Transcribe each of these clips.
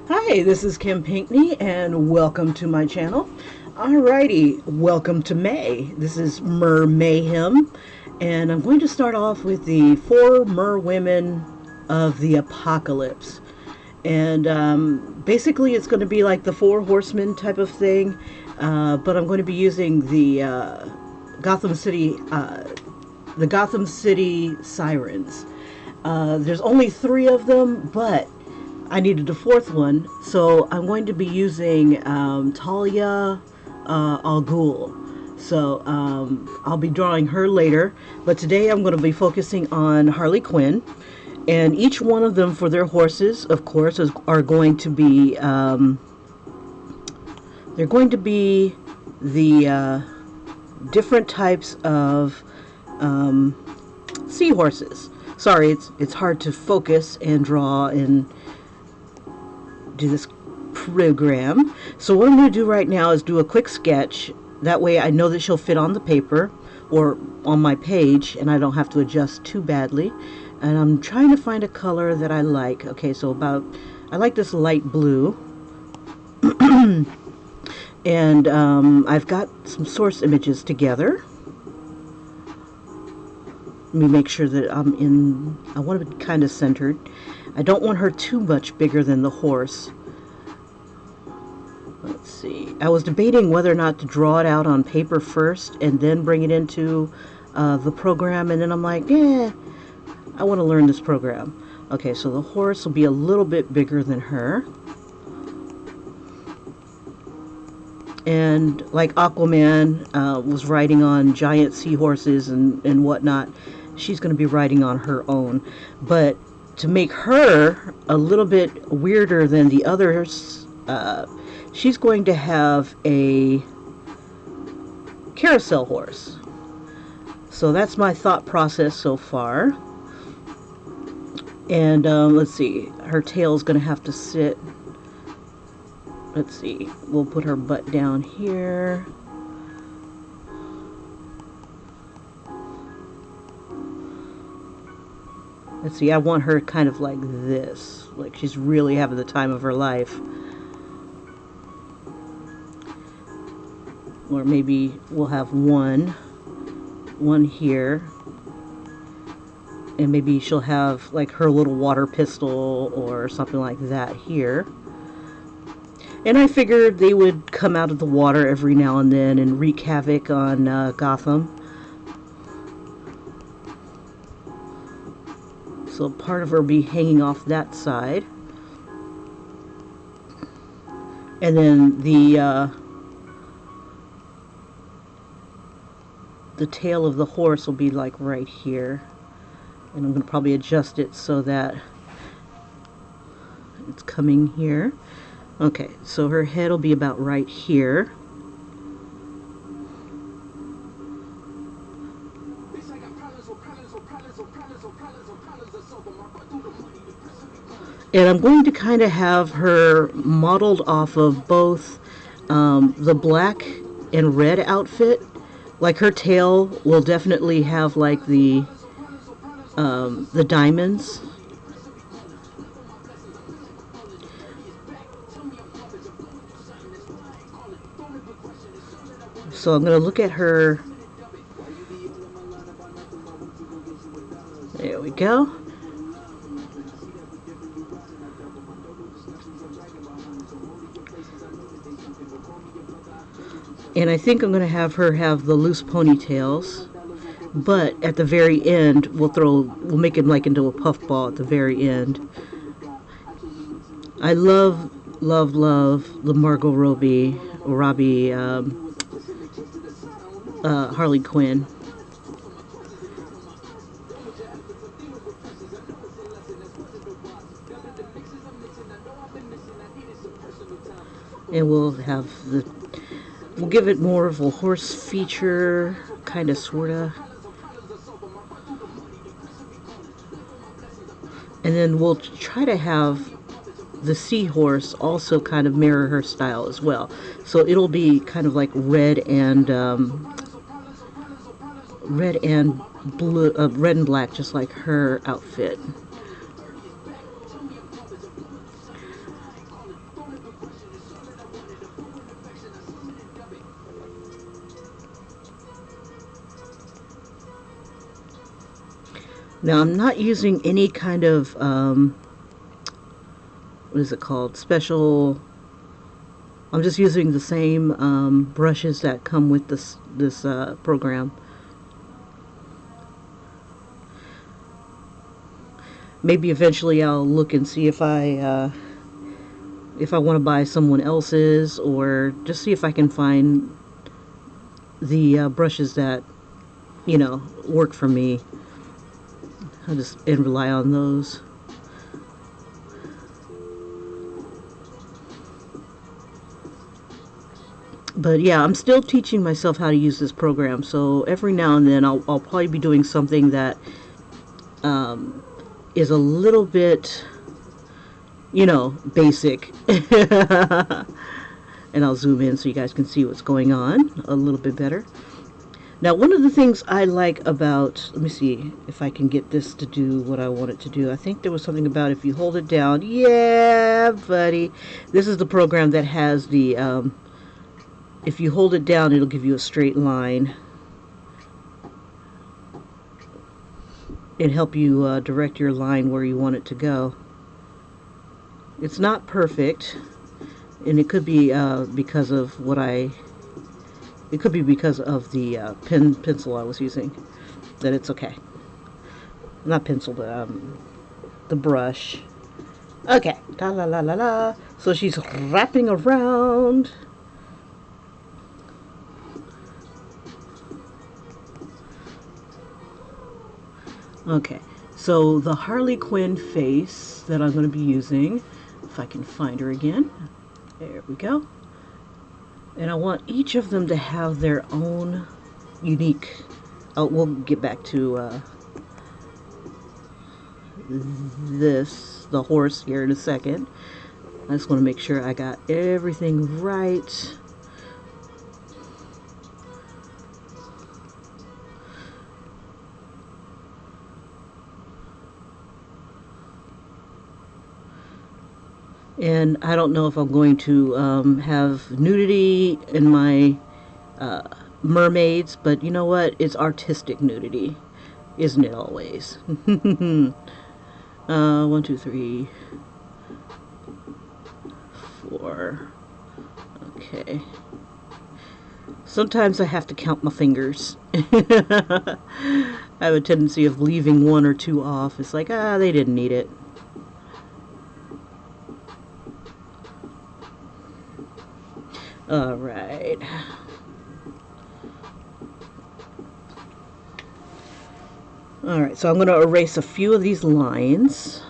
Hi, this is Kim Pinkney, and welcome to my channel. Alrighty, welcome to May. This is MerMayhem, and I'm going to start off with the 4 Merwomen of the Apocalypse. And basically, it's going to be like the 4 horsemen type of thing, but I'm going to be using Gotham City, the Gotham City sirens. There's only 3 of them, but I needed a 4th one, so I'm going to be using Talia Al Ghul. So I'll be drawing her later, but today I'm going to be focusing on Harley Quinn, and each one of them for their horses, of course, are going to be they're going to be the different types of seahorses. Sorry, it's hard to focus and draw and do this program. So what I'm going to do right now is do a quick sketch. That way I know that she'll fit on the paper or on my page and I don't have to adjust too badly. And I'm trying to find a color that I like. Okay, so I like this light blue. And I've got some source images together. Let me make sure that I want to be kind of centered. I don't want her too much bigger than the horse. Let's see. I was debating whether or not to draw it out on paper first and then bring it into the program, and then I'm like, yeah, I want to learn this program. Okay, so the horse will be a little bit bigger than her. And like Aquaman was riding on giant seahorses and whatnot, she's going to be riding on her own. But to make her a little bit weirder than the others, she's going to have a carousel horse. So that's my thought process so far. And let's see, her tail's going to have to sit. Let's see, we'll put her butt down here. Let's see, I want her kind of like this, like she's really having the time of her life. Or maybe we'll have one here. And maybe she'll have like her little water pistol or something like that here. And I figured they would come out of the water every now and then and wreak havoc on Gotham. So part of her will be hanging off that side. And then the tail of the horse will be like right here. And I'm going to probably adjust it so that it's coming here. Okay, so her head will be about right here. And I'm going to kind of have her modeled off of both the black and red outfit. Like her tail will definitely have like the diamonds. So I'm going to look at her. There we go. And I think I'm going to have her have the loose ponytails. But at the very end, we'll make it like into a puffball at the very end. I love the Margot Robbie Harley Quinn. And we'll give it more of a horse feature, kind of, sorta. And then we'll try to have the seahorse also kind of mirror her style as well. So it'll be kind of like red and blue, red and black, just like her outfit. Now I'm not using any kind of what is it called, special. I'm just using the same brushes that come with this program. Maybe eventually I'll look and see if I want to buy someone else's, or just see if I can find the brushes that, you know, work for me. I'll just rely on those. But yeah, I'm still teaching myself how to use this program, so every now and then I'll probably be doing something that is a little bit, you know, basic. And I'll zoom in so you guys can see what's going on a little bit better. Now, one of the things I like about, let me see if I can get this to do what I want it to do. I think there was something about if you hold it down. Yeah, buddy. This is the program that has the, if you hold it down, it'll give you a straight line and help you direct your line where you want it to go. It's not perfect, and it could be because of what it could be because of the pencil I was using, that it's okay. Not pencil, but the brush. Okay, la la la la la. So she's wrapping around. Okay, so the Harley Quinn face that I'm going to be using, if I can find her again, there we go. And I want each of them to have their own unique, we'll get back to the horse here in a second. I just want to make sure I got everything right. And I don't know if I'm going to have nudity in my mermaids, but you know what? It's artistic nudity, isn't it always? 1, 2, 3, 4. Okay. Sometimes I have to count my fingers. I have a tendency of leaving 1 or 2 off. It's like, they didn't need it. All right. All right, so I'm going to erase a few of these lines.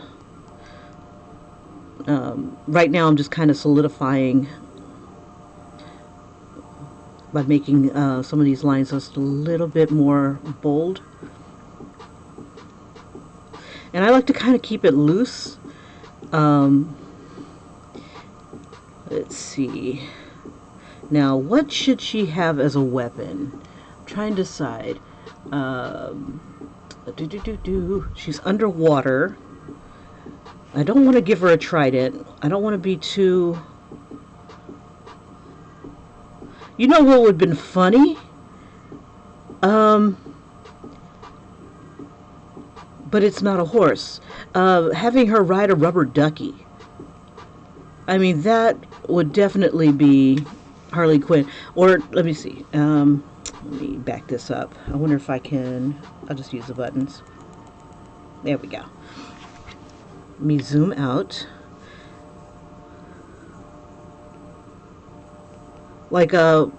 Right now I'm just kind of solidifying by making some of these lines just a little bit more bold. And I like to kind of keep it loose. Let's see. Now, what should she have as a weapon? I'm trying to decide. She's underwater. I don't want to give her a trident. I don't want to be too... You know what would have been funny? But it's not a horse. Having her ride a rubber ducky. I mean, that would definitely be Harley Quinn. Or, let me see. Let me back this up. I wonder if I can... I'll just use the buttons. There we go. Let me zoom out. Like a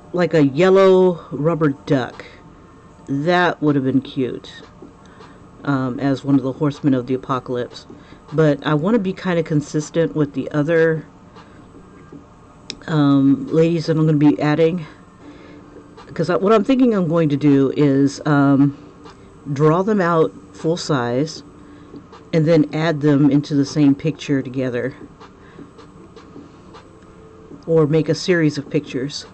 yellow rubber duck. That would have been cute. As one of the horsemen of the apocalypse. But I want to be kind of consistent with the other ladies that I'm going to be adding, because what I'm thinking I'm going to do is draw them out full size and then add them into the same picture together, or make a series of pictures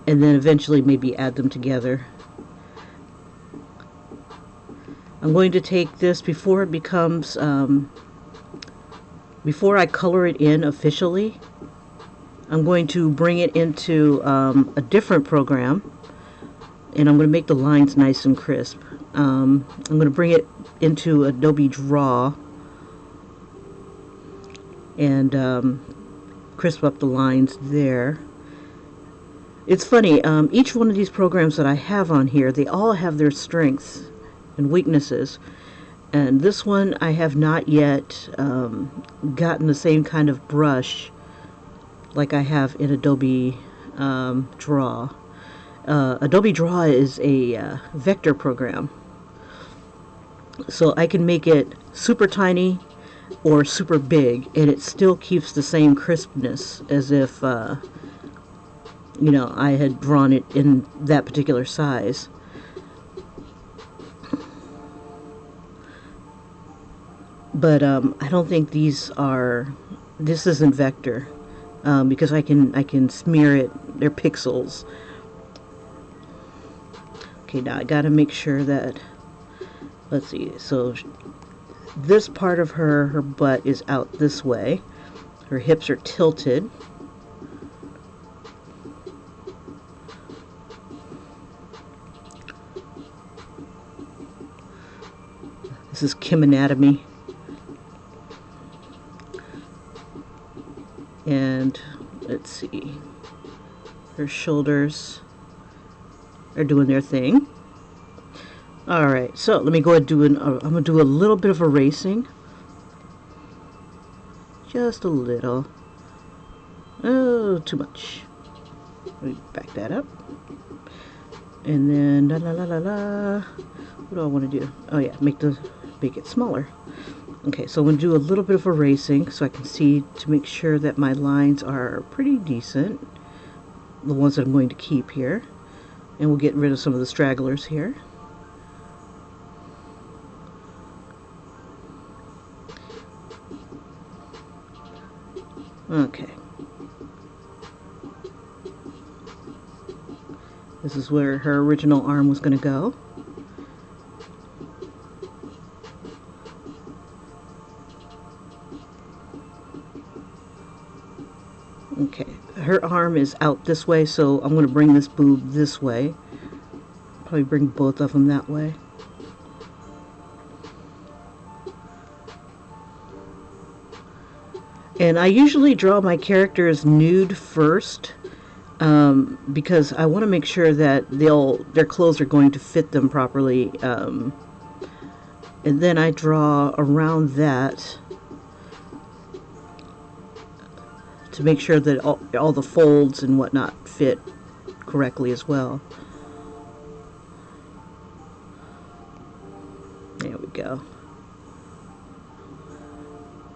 and then eventually maybe add them together. I'm going to take this before it becomes before I color it in officially. I'm going to bring it into a different program, and I'm going to make the lines nice and crisp. I'm going to bring it into Adobe Draw and crisp up the lines there. It's funny, each one of these programs that I have on here, they all have their strengths and weaknesses. And this one, I have not yet gotten the same kind of brush like I have in Adobe Draw. Adobe Draw is a vector program. So I can make it super tiny or super big, and it still keeps the same crispness as if, you know, I had drawn it in that particular size. But I don't think this isn't vector, because I can smear it. They're pixels. Okay, now I gotta make sure that, let's see, so this part of her butt is out this way. Her hips are tilted. This is Kim Anatomy. And let's see, her shoulders are doing their thing. Alright, so let me go ahead and I'm going to do a little bit of erasing. Just a little. Oh, too much. Let me back that up. And then, la la la la la. What do I want to do? Oh yeah, make it smaller. Okay, so I'm going to do a little bit of erasing so I can see to make sure that my lines are pretty decent. The ones that I'm going to keep here. And we'll get rid of some of the stragglers here. Okay. This is where her original arm was going to go. Okay, her arm is out this way, so I'm going to bring this boob this way. Probably bring both of them that way. And I usually draw my characters nude first, because I want to make sure that their clothes are going to fit them properly. And then I draw around that to make sure that all the folds and whatnot fit correctly as well. There we go.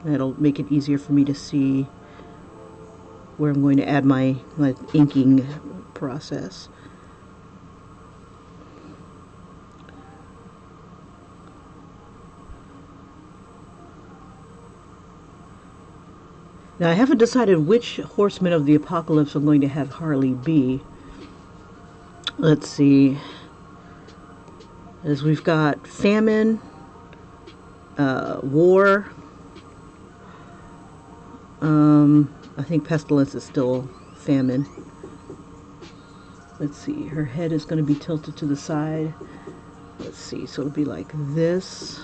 That'll make it easier for me to see where I'm going to add my inking process. Now I haven't decided which Horseman of the Apocalypse I'm going to have Harley be. Let's see. As we've got famine, war. I think pestilence is still famine. Let's see. Her head is going to be tilted to the side. Let's see. So it'll be like this.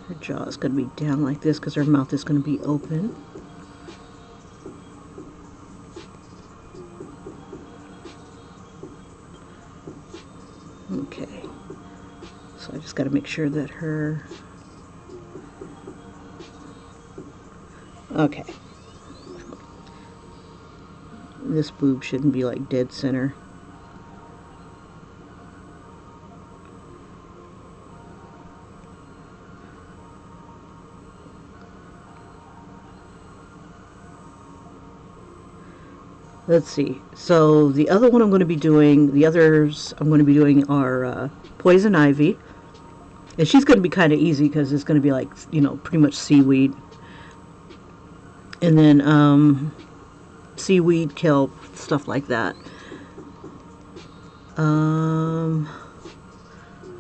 Her jaw is going to be down like this because her mouth is going to be open. Okay. So I just got to make sure that her... Okay. This boob shouldn't be like dead center. Let's see. So the other one I'm going to be doing, the others I'm going to be doing are Poison Ivy. And she's going to be kind of easy because it's going to be like, you know, pretty much seaweed. And then seaweed, kelp, stuff like that.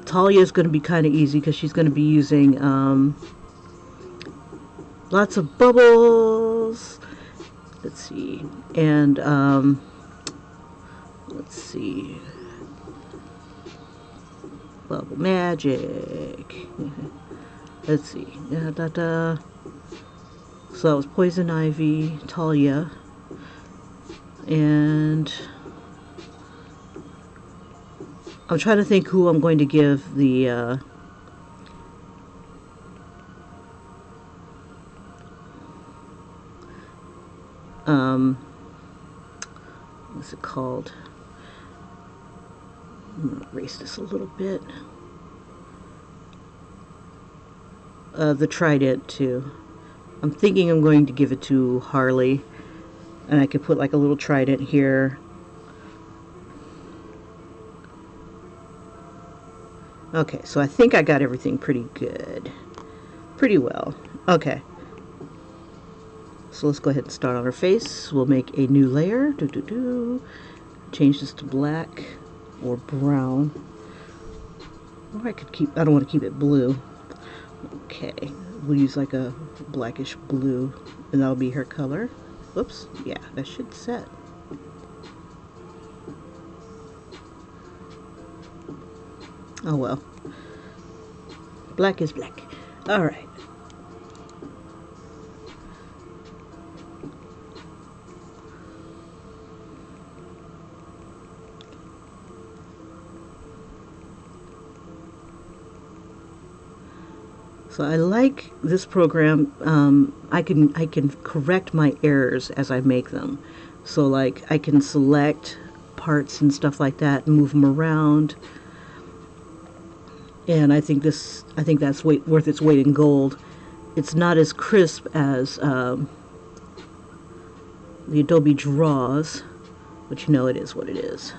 Talia is going to be kind of easy because she's going to be using lots of bubbles Let's see. And, let's see. Bubble magic. Let's see. Da, da, da. So that was Poison Ivy, Talia. And I'm trying to think who I'm going to give the what's it called? I'm going to erase this a little bit. The trident too. I'm thinking I'm going to give it to Harley, and I could put like a little trident here. Okay, so I think I got everything pretty good. Pretty well. Okay. So let's go ahead and start on her face. We'll make a new layer. Change this to black or brown. Or I could keep, I don't want to keep it blue. Okay, we'll use like a blackish blue, and that'll be her color. Whoops, yeah, that should set. Oh well. Black is black. Alright. So I like this program. I can correct my errors as I make them. So like I can select parts and stuff like that and move them around. And I think that's worth its weight in gold. It's not as crisp as the Adobe Draws, but you know it is what it is.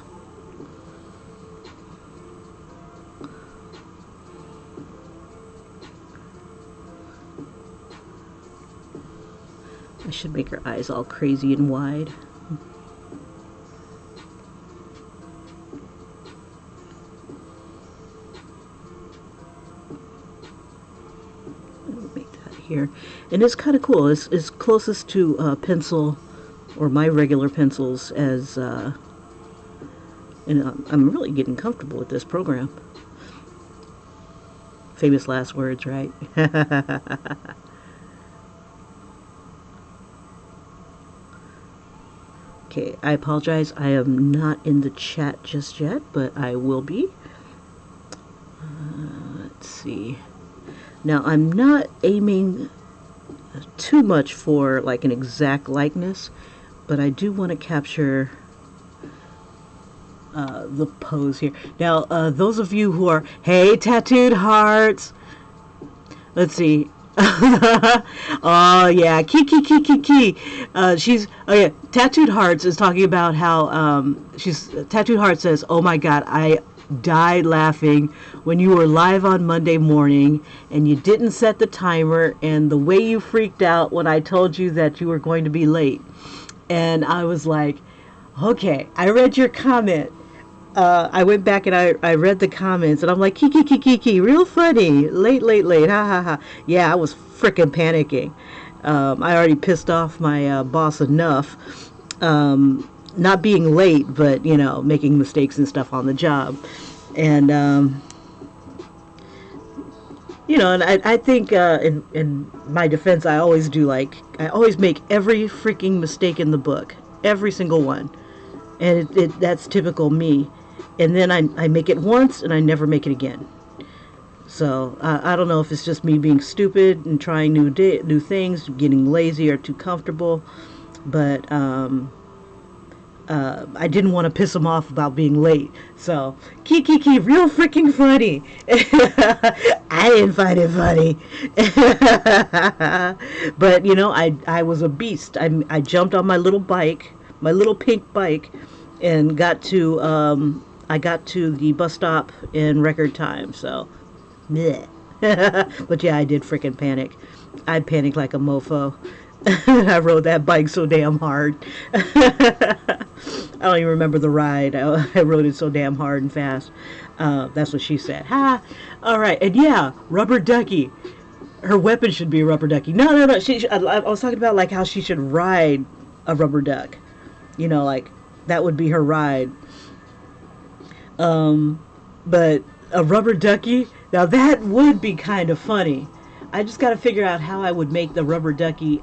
I should make her eyes all crazy and wide. I'll make that here. And it's kind of cool. It's closest to pencil, or my regular pencils, as and I'm really getting comfortable with this program. Famous last words, right? Okay, I apologize. I am not in the chat just yet, but I will be. Let's see. Now, I'm not aiming too much for like an exact likeness, but I do want to capture the pose here. Now, those of you who are, hey, tattooed hearts. Let's see. Oh yeah, key. She's, oh yeah, Tattooed Hearts is talking about how Tattooed Heart says, "Oh my God, I died laughing when you were live on Monday morning and you didn't set the timer, and the way you freaked out when I told you that you were going to be late." And I was like, okay, I read your comment. I went back and I read the comments, and I'm like, key, real funny. Late, ha ha ha. Yeah, I was frickin' panicking. I already pissed off my boss enough, not being late, but, you know, making mistakes and stuff on the job. And, you know, and I think in my defense, I always make every freaking mistake in the book. Every single one. And that's typical me. And then I make it once and I never make it again. So I don't know if it's just me being stupid and trying new things, getting lazy or too comfortable, but I didn't want to piss him off about being late. So key, real freaking funny. I didn't find it funny, but you know, I was a beast. I jumped on my little bike, my little pink bike, and got to I got to the bus stop in record time. So, bleh. But yeah, I did freaking panic. I panicked like a mofo. I rode that bike so damn hard. I don't even remember the ride. I rode it so damn hard and fast. That's what she said. Ha! All right, and yeah, Rubber Ducky. Her weapon should be a rubber ducky. No. I was talking about like how she should ride a rubber duck. You know, like that would be her ride. But a rubber ducky, now that would be kind of funny. I just got to figure out how I would make the rubber ducky,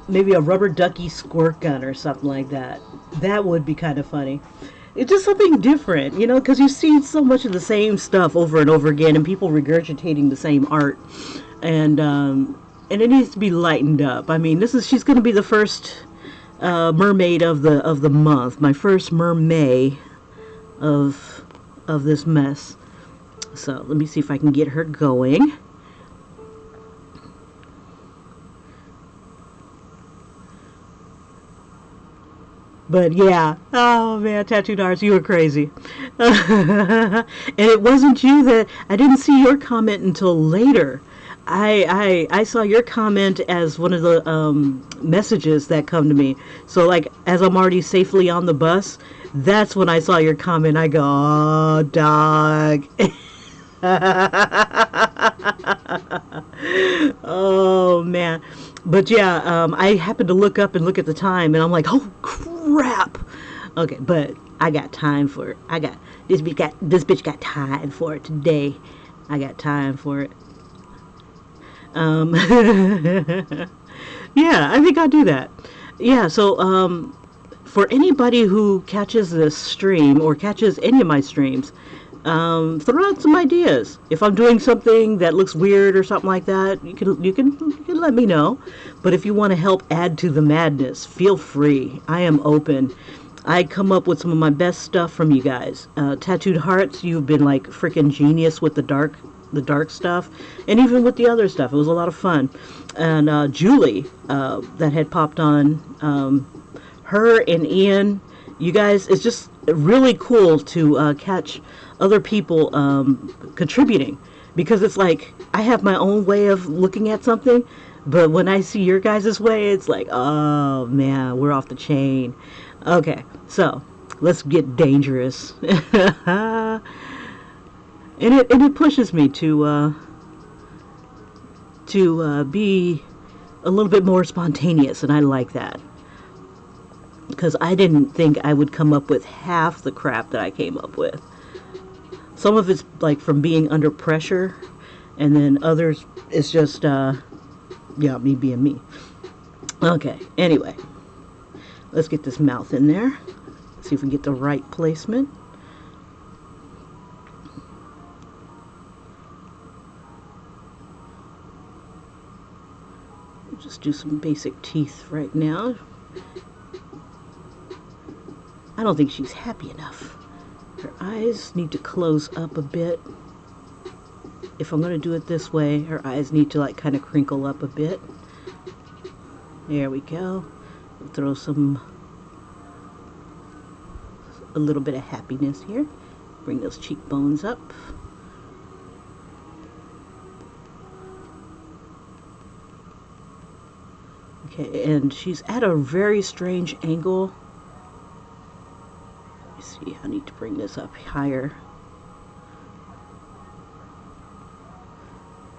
maybe a rubber ducky squirt gun or something like that. That would be kind of funny. It's just something different, you know, because you see so much of the same stuff over and over again, and people regurgitating the same art, and it needs to be lightened up. I mean, she's going to be the first mermaid of the month, my first mermaid of this mess. So let me see if I can get her going. But yeah, oh man, tattooed arts, you were crazy. And it wasn't you that I didn't see your comment until later. I saw your comment as one of the messages that come to me. So like as I'm already safely on the bus, that's when I saw your comment. I go, oh dog. Oh man. But yeah, I happened to look up and look at the time, and I'm like, oh crap. Okay, but I got time for it. I got this bitch got time for it today. I got time for it. Yeah, I think I'll do that. Yeah, so for anybody who catches this stream or catches any of my streams, throw out some ideas. If I'm doing something that looks weird or something like that, you can let me know. But if you want to help add to the madness, feel free. I am open. I come up with some of my best stuff from you guys. Tattooed Hearts, you've been like freaking genius with the dark stuff, and even with the other stuff. It was a lot of fun. And Julie, that had popped on, her and Ian, you guys, it's just really cool to catch other people contributing, because it's like I have my own way of looking at something, but when I see your guys' way, it's like, oh man, we're off the chain. Okay, so let's get dangerous. And it pushes me to be a little bit more spontaneous, and I like that, because I didn't think I would come up with half the crap that I came up with. Some of it's like from being under pressure, and then others it's just yeah, me being me. Okay, anyway, let's get this mouth in there. See if we can get the right placement. Just do some basic teeth right now. I don't think she's happy enough. Her eyes need to close up a bit. If I'm going to do it this way, her eyes need to like kind of crinkle up a bit. There we go. We'll throw a little bit of happiness here. Bring those cheekbones up. Okay, and she's at a very strange angle. Let me see, I need to bring this up higher.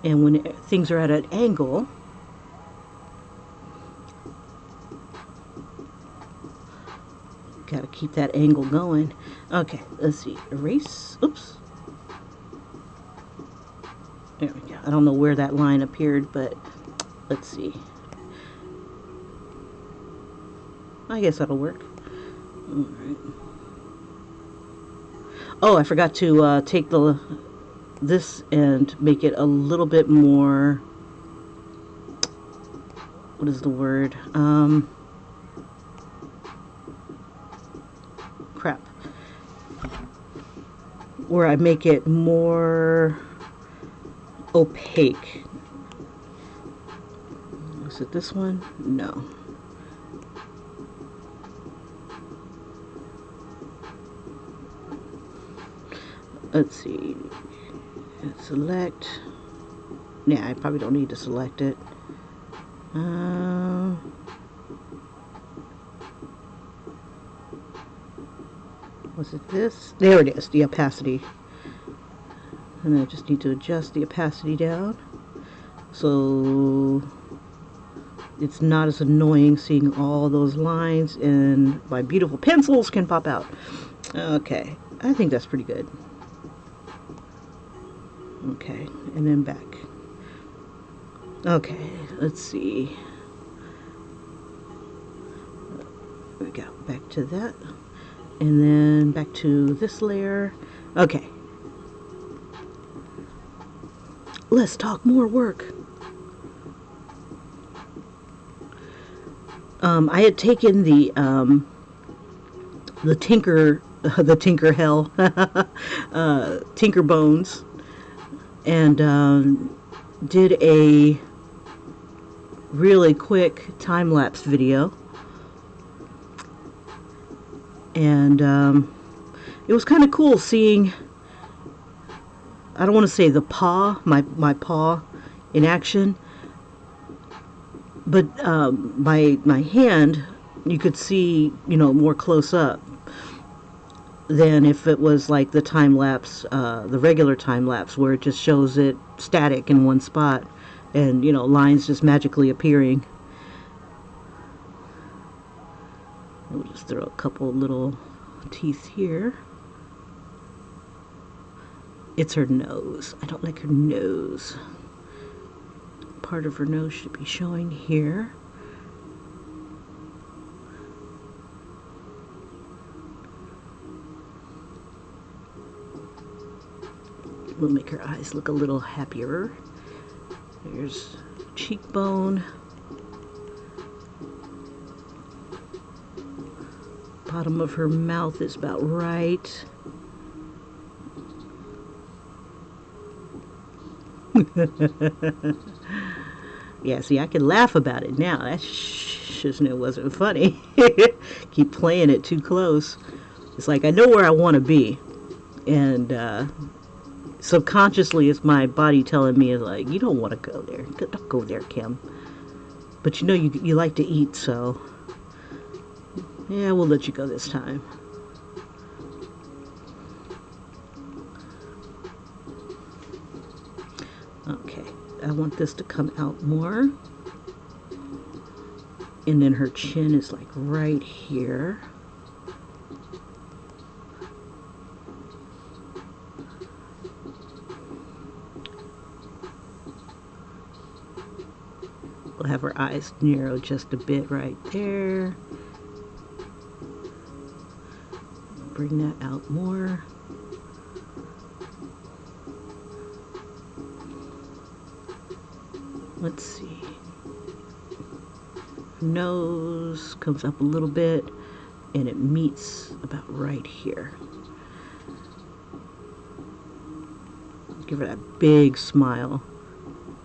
And when things are at an angle, gotta keep that angle going. Okay, let's see, erase, oops. There we go. I don't know where that line appeared, but let's see. I guess that'll work. All right. Oh, I forgot to take this and make it a little bit more. What is the word? Crap. Where I make it more opaque. Is it this one? No. Let's see. Select. Yeah, I probably don't need to select it. Was it this? There it is, the opacity. And I just need to adjust the opacity down. So it's not as annoying seeing all those lines, and my beautiful pencils can pop out. Okay, I think that's pretty good. Okay, and then back. Okay, let's see. There we go, back to that. And then back to this layer. Okay. Let's talk more work. I had taken the Tinker Hell Tinker Bones and did a really quick time-lapse video, and it was kind of cool seeing, I don't want to say the paw, my paw in action, but my hand, you could see, you know, more close up than if it was like the time lapse, the regular time lapse, where it just shows it static in one spot, and, you know, lines just magically appearing. We'll just throw a couple little teeth here. It's her nose. I don't like her nose. Part of her nose should be showing here. We'll make her eyes look a little happier. There's cheekbone. Bottom of her mouth is about right. Yeah, see, I can laugh about it now. That just knew it wasn't funny. Keep playing it too close. It's like, I know where I want to be, and subconsciously it's my body telling me, like, you don't want to go there. Don't go there, Kim. But you know you like to eat, so yeah, we'll let you go this time. Okay, I want this to come out more. And then her chin is like right here. We'll have her eyes narrow just a bit right there. Bring that out more. Let's see. Nose comes up a little bit, and it meets about right here. Give her that big smile,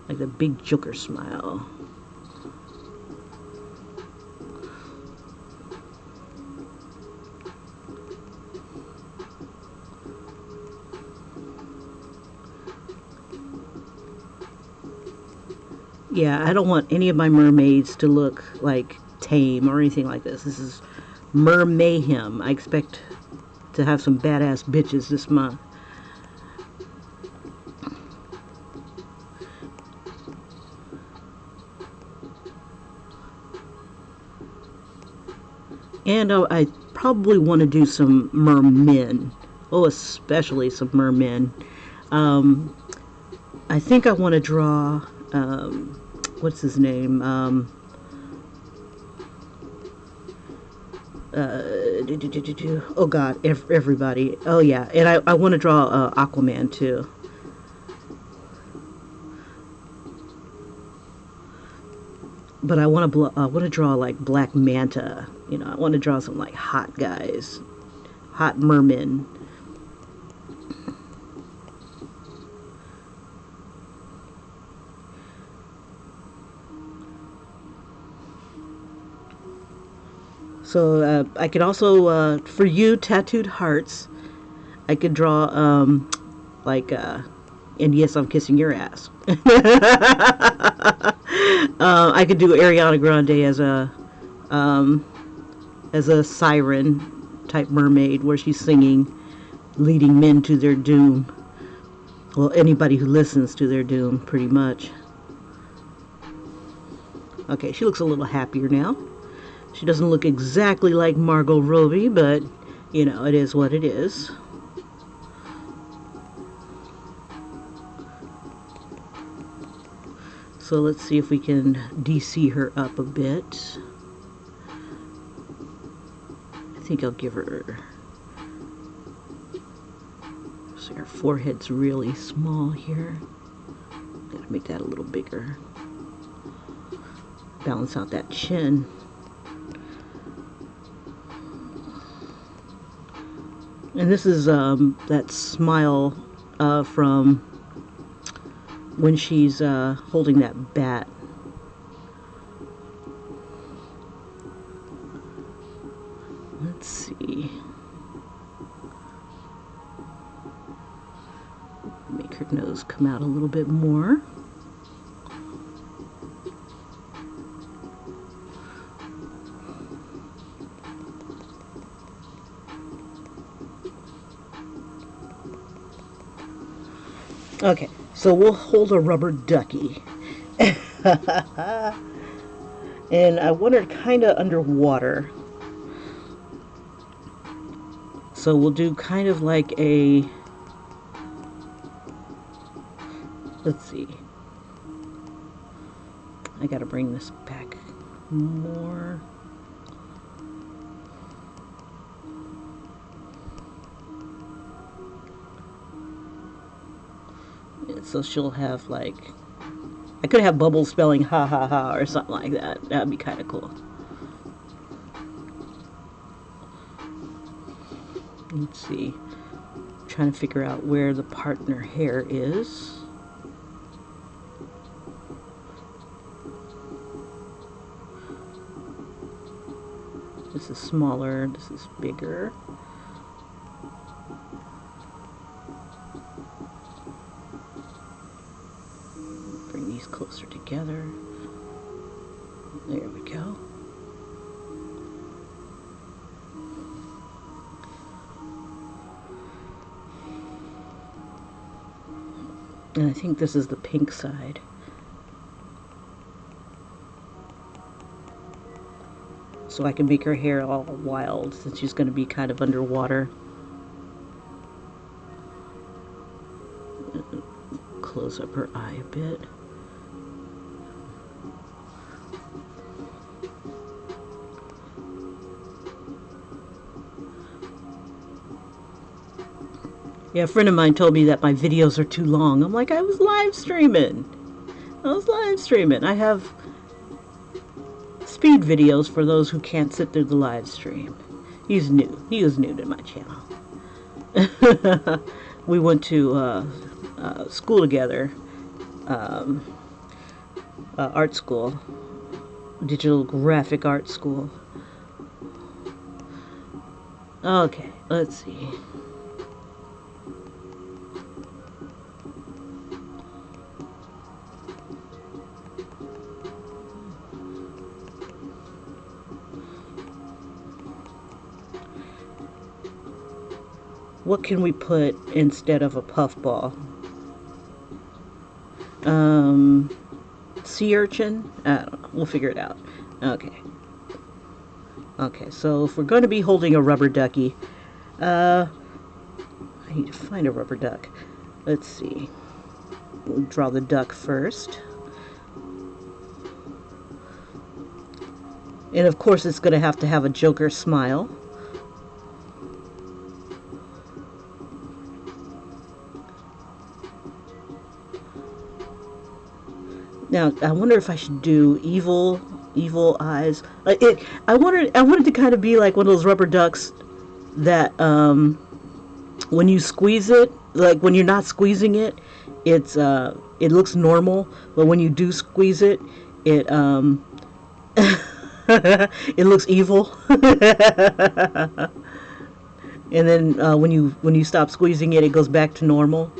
like the big Joker smile. Yeah, I don't want any of my mermaids to look like tame or anything like this. This is MerMayhem. I expect to have some badass bitches this month. And I probably want to do some mermen. Oh, especially some mermen. I think I want to draw... what's his name? Oh God, everybody. Oh yeah, and I want to draw Aquaman too. But I want to draw like Black Manta. You know, I want to draw some like hot guys, hot mermen. So I could also, for you tattooed hearts, I could draw like, and yes, I'm kissing your ass. I could do Ariana Grande as a siren type mermaid, where she's singing, leading men to their doom. Well, anybody who listens to their doom, pretty much. Okay, she looks a little happier now. She doesn't look exactly like Margot Robbie, but, you know, it is what it is. So let's see if we can DC her up a bit. I think I'll give her... See, her forehead's really small here. Gotta make that a little bigger. Balance out that chin. And this is that smile from when she's holding that bat. Let's see. Make her nose come out a little bit more. Okay, so we'll hold a rubber ducky. And I want her kind of underwater. So we'll do kind of like a... Let's see. I gotta bring this back more. So she'll have like, I could have bubbles spelling ha ha ha or something like that. That'd be kind of cool. Let's see. I'm trying to figure out where the part in her hair is. This is smaller, this is bigger. Bring these closer together. There we go. And I think this is the pink side. So I can make her hair all wild since she's going to be kind of underwater. Close up her eye a bit. Yeah, a friend of mine told me that my videos are too long. I'm like, I was live streaming. I have speed videos for those who can't sit through the live stream. He's new. He was new to my channel. We went to school together, art school, digital graphic art school. Okay, let's see. What can we put instead of a puffball? Sea urchin? I don't know. We'll figure it out. Okay. Okay, so if we're going to be holding a rubber ducky, I need to find a rubber duck. Let's see. We'll draw the duck first. And of course it's going to have a Joker smile. Now, I wonder if I should do evil eyes. I wanted to kind of be like one of those rubber ducks that when you squeeze it, like when you're not squeezing it, it looks normal, but when you do squeeze it, it it looks evil. And then when you stop squeezing it, it goes back to normal.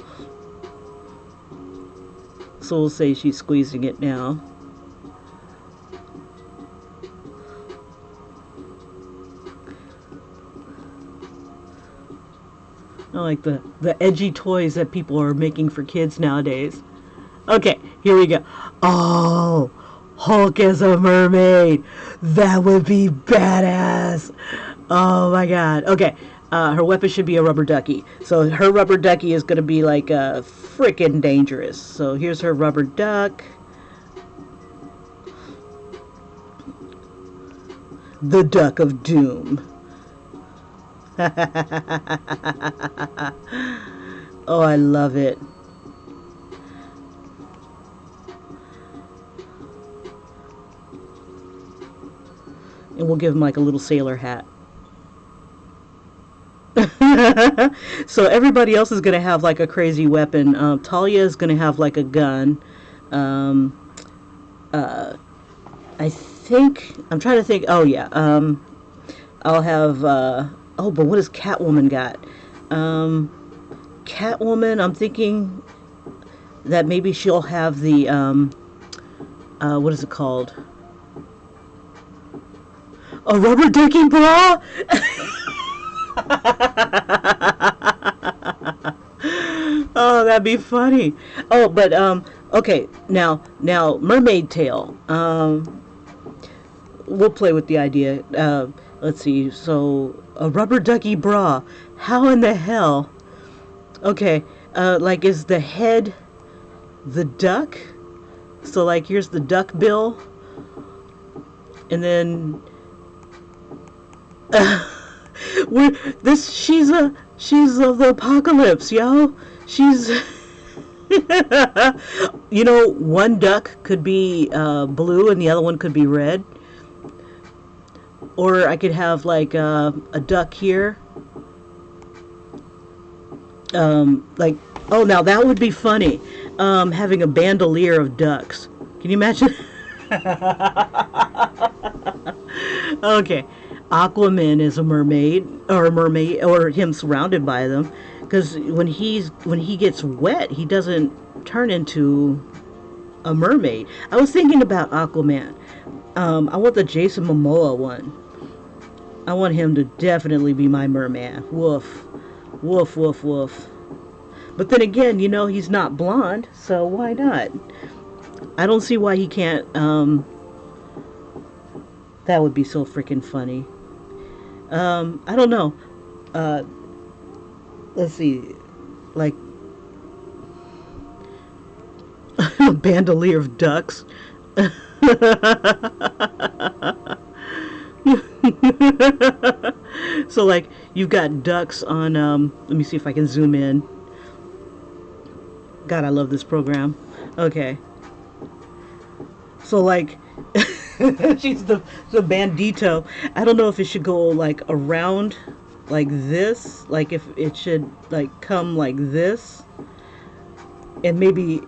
So we'll say she's squeezing it now. I like the edgy toys that people are making for kids nowadays. Okay, here we go. Oh, Hulk as a mermaid. That would be badass. Oh my god. Okay. Her weapon should be a rubber ducky. So her rubber ducky is going to be like freaking dangerous. So here's her rubber duck. The Duck of Doom. Oh, I love it. And we'll give him like a little sailor hat. So everybody else is going to have like a crazy weapon. Talia is going to have like a gun. I think, I'm trying to think, oh yeah, I'll have, oh, but what has Catwoman got? Catwoman, I'm thinking that maybe she'll have the, what is it called? A rubber ducky bra? Oh, that'd be funny. Oh, but, okay, now, mermaid tail. We'll play with the idea. Let's see, so, a rubber ducky bra. How in the hell? Okay, like, is the head the duck? So, like, here's the duck bill. And then... she's of the apocalypse, yo. She's... You know, one duck could be blue and the other one could be red. Or I could have, like, a duck here. Like, oh, now that would be funny. Having a bandolier of ducks. Can you imagine? Okay. Aquaman is a mermaid, or him surrounded by them. Because when he gets wet, he doesn't turn into a mermaid. I was thinking about Aquaman. I want the Jason Momoa one. I want him to definitely be my merman. Woof. Woof, woof, woof. But then again, you know, he's not blonde, so why not? I don't see why he can't, that would be so freaking funny. I don't know. Let's see. Like, a bandolier of ducks. So, like, you've got ducks on, let me see if I can zoom in. God, I love this program. Okay. So, like, she's the bandito. I don't know if it should go, like, around like this. Like, if it should, like, come like this. And maybe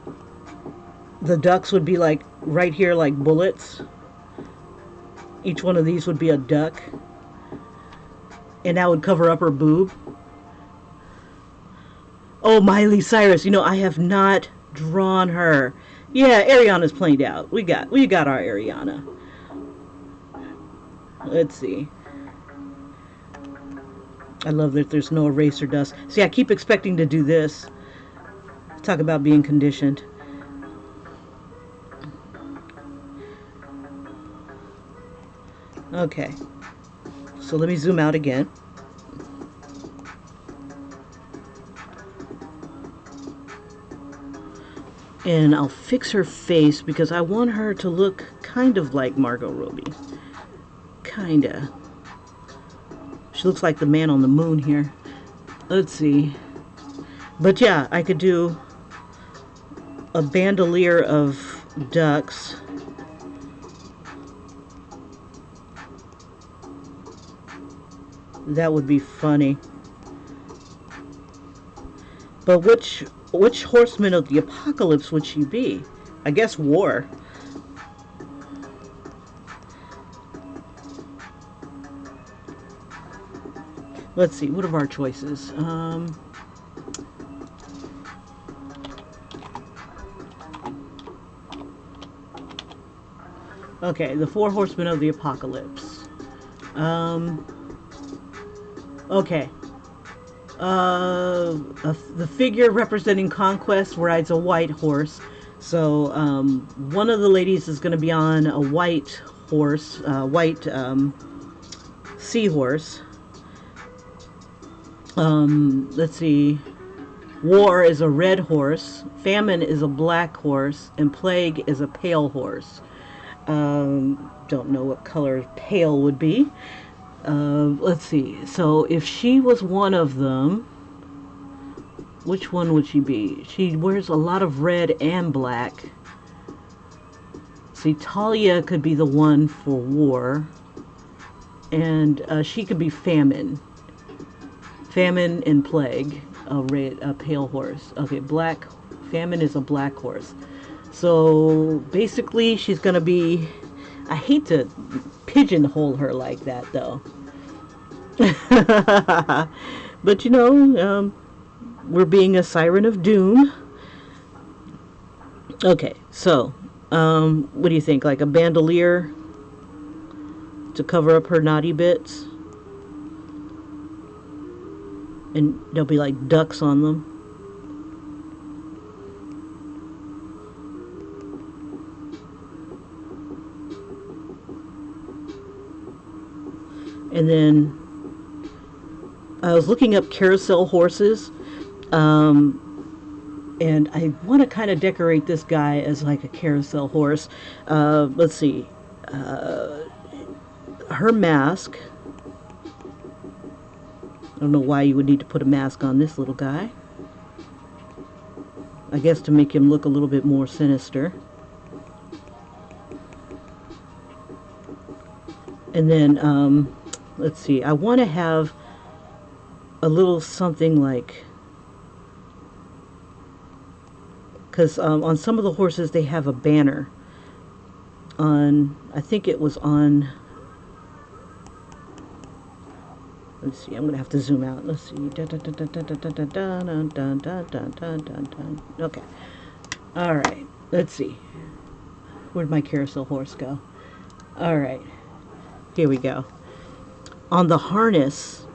the ducks would be, like, right here, like bullets. Each one of these would be a duck. And that would cover up her boob. Oh, Miley Cyrus. You know, I have not drawn her. Yeah, Ariana's played out. We got our Ariana. Let's see. I love that there's no eraser dust. See, I keep expecting to do this. Talk about being conditioned. Okay. So let me zoom out again. And I'll fix her face because I want her to look kind of like Margot Robbie. Kinda. She looks like the man on the moon here. Let's see. But yeah, I could do a bandolier of ducks. That would be funny. But which horseman of the apocalypse would she be? I guess war. Let's see, what are our choices? Okay, the 4 horsemen of the apocalypse. Okay. The figure representing conquest rides a white horse. So one of the ladies is going to be on a white horse, white seahorse. Let's see. War is a red horse, famine is a black horse, and plague is a pale horse. Don't know what color pale would be. Let's see. So if she was one of them, which one would she be? She wears a lot of red and black. See, Talia could be the one for war, and she could be famine. Famine and plague. A pale horse. Okay, black. Famine is a black horse. So basically, she's gonna be. I hate to pigeonhole her like that, though. But you know, we're being a siren of doom. Okay, so what do you think? Like a bandolier to cover up her naughty bits? And there'll be like ducks on them. And then I was looking up carousel horses, and I want to kind of decorate this guy as like a carousel horse. Let's see. Her mask. I don't know why you would need to put a mask on this little guy. I guess to make him look a little bit more sinister. And then, let's see, I want to have a little something like, because on some of the horses they have a banner on, I think it was on, let's see, I'm going to have to zoom out. Let's see. Okay. All right. Let's see. Where'd my carousel horse go? All right. Here we go. On the harness,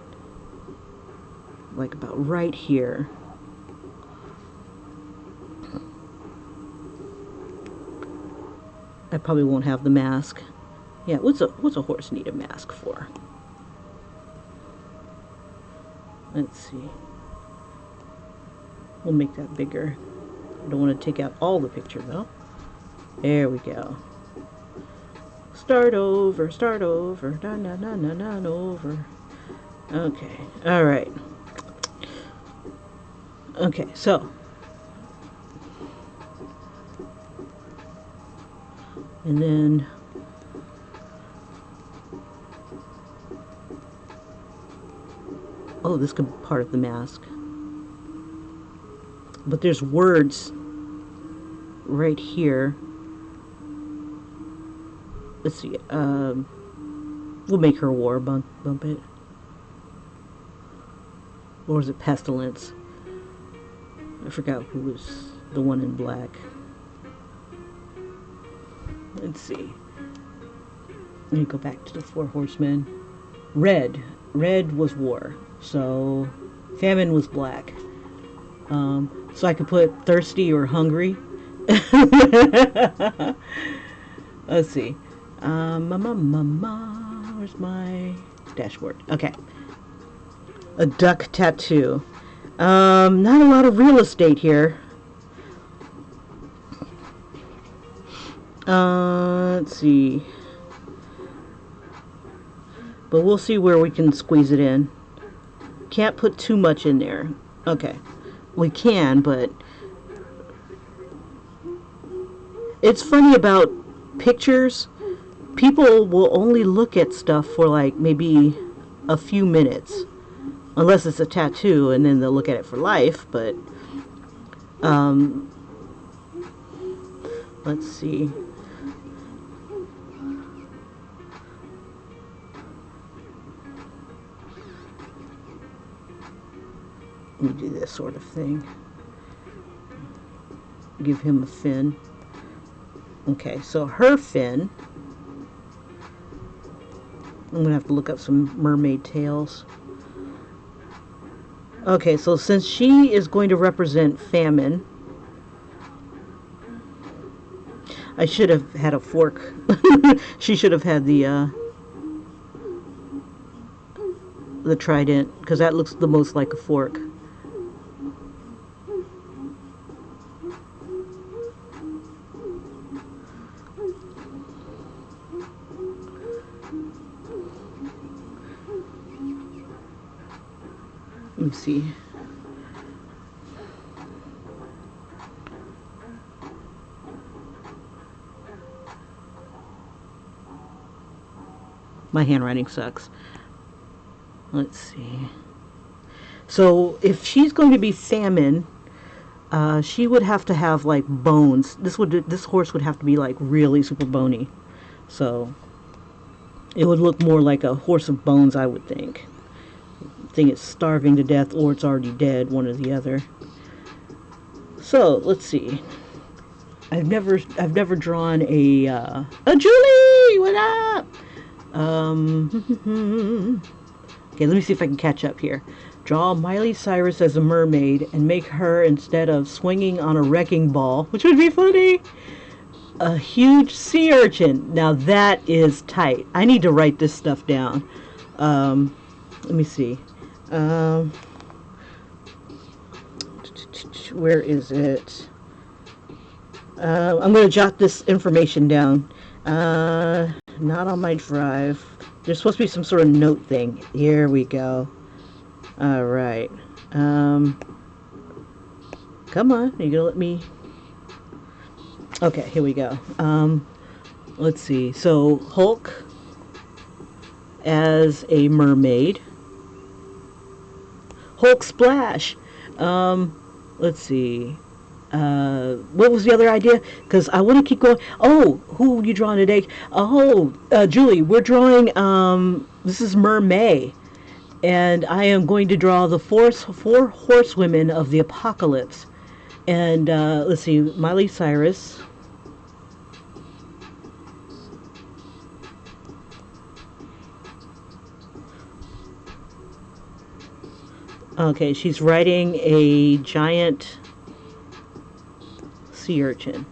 like about right here, I probably won't have the mask. Yeah, what's a horse need a mask for? Let's see. We'll make that bigger. I don't want to take out all the picture though. There we go. Start over, over. Okay, all right. Okay, so. And then. Oh, this could be part of the mask. But there's words right here. Let's see. We'll make her war bump it. Or is it pestilence? I forgot who was the one in black. Let's see. Let me go back to the four horsemen. Red. Red was war. So famine was black. So I could put thirsty or hungry. Let's see. Where's my dashboard? Okay. A duck tattoo. Not a lot of real estate here. Let's see. But we'll see where we can squeeze it in. Can't put too much in there. Okay. We can, but it's funny about pictures. People will only look at stuff for like maybe a few minutes. Unless it's a tattoo, and then they'll look at it for life, but let's see. Let me do this sort of thing. Give him a fin. Okay, so her fin. I'm gonna have to look up some mermaid tails. Okay, so since she is going to represent famine, I should have had a fork. She should have had the trident, because that looks the most like a fork. Let me see. My handwriting sucks. Let's see. So if she's going to be salmon, she would have to have like bones. This horse would have to be like really super bony. So it would look more like a horse of bones, I would think. I think it's starving to death or it's already dead, one or the other. So let's see. I've never drawn a Julie. What up? Okay, let me see if I can catch up here. Draw Miley Cyrus as a mermaid and make her, instead of swinging on a wrecking ball, which would be funny, a huge sea urchin. Now that is tight. I need to write this stuff down. Let me see. Where is it? I'm going to jot this information down. Not on my drive. There's supposed to be some sort of note thing. Here we go. All right. Come on. Are you gonna let me? Okay, here we go. Let's see. So Hulk as a mermaid. Hulk splash. Let's see. What was the other idea? Because I want to keep going. Oh, who are you drawing today? Oh, Julie, we're drawing, this is Mermaid. And I am going to draw the four horsewomen of the apocalypse. And, let's see, Miley Cyrus. Okay, she's riding a giant sea urchin.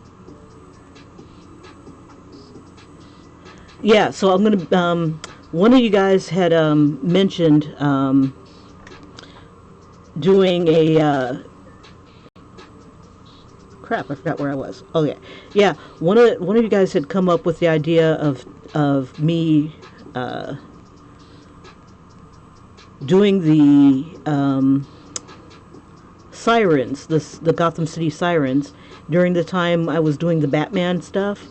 Yeah, so I'm gonna one of you guys had mentioned doing a crap, I forgot where I was. Oh yeah, one of you guys had come up with the idea of me doing the sirens, the Gotham City sirens, during the time I was doing the Batman stuff.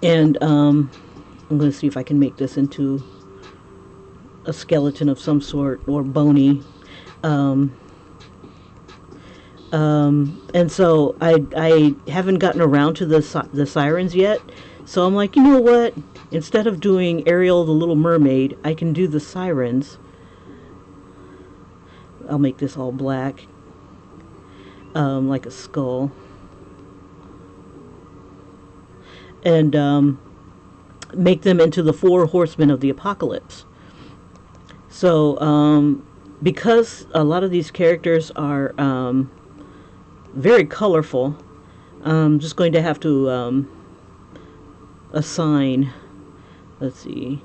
And I'm going to see if I can make this into a skeleton of some sort, or bony. And so I haven't gotten around to the sirens yet. So I'm like, you know what? Instead of doing Ariel the Little Mermaid, I can do the sirens. I'll make this all black, like a skull. And make them into the four horsemen of the apocalypse. So because a lot of these characters are very colorful, I'm just going to have to assign, let's see.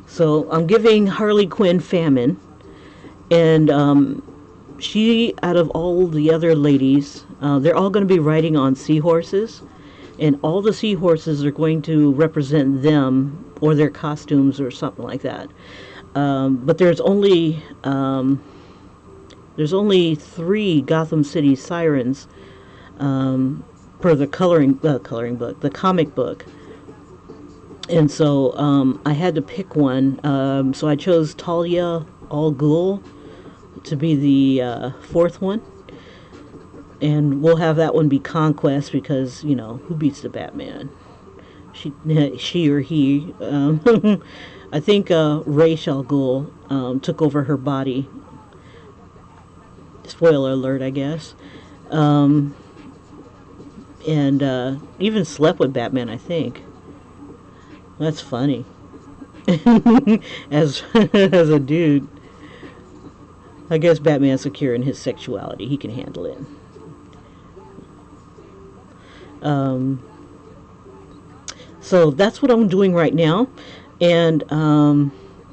So I'm giving Harley Quinn Famine, and she, out of all the other ladies, they're all going to be riding on seahorses, and all the seahorses are going to represent them or their costumes or something like that. But there's only 3 Gotham City sirens per the coloring book, the comic book. And so I had to pick one. So I chose Talia al Ghul to be the 4th one. And we'll have that one be Conquest, because, you know, who beats the Batman? She or he. I think Ra's al Ghul took over her body. Spoiler alert, I guess. And even slept with Batman, I think. That's funny. as a dude. I guess Batman's secure in his sexuality. He can handle it. So that's what I'm doing right now. And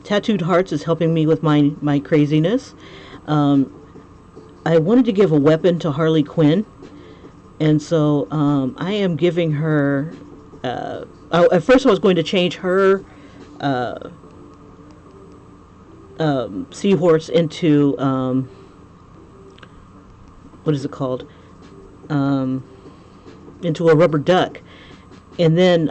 Tattooed Hearts is helping me with my craziness. I wanted to give a weapon to Harley Quinn, and so I am giving her. At first, I was going to change her seahorse into what is it called? Into a rubber duck, and then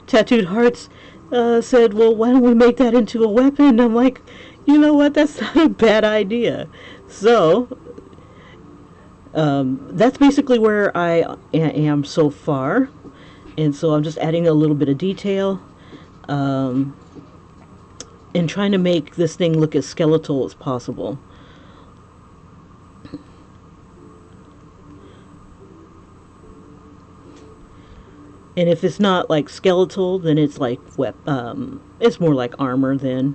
Tattooed Hearts said, "Well, why don't we make that into a weapon?" And I'm like, you know what? That's not a bad idea. So that's basically where I am so far, and so I'm just adding a little bit of detail and trying to make this thing look as skeletal as possible. And if it's not like skeletal, then it's like it's more like armor then,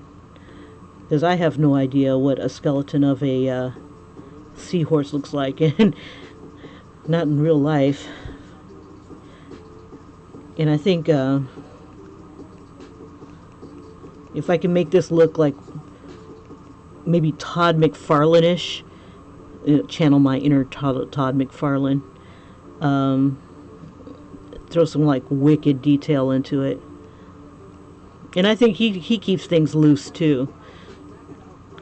because I have no idea what a skeleton of a seahorse looks like, and not in real life. And I think if I can make this look like maybe Todd McFarlane-ish, channel my inner Todd McFarlane, throw some like wicked detail into it. And I think he keeps things loose too.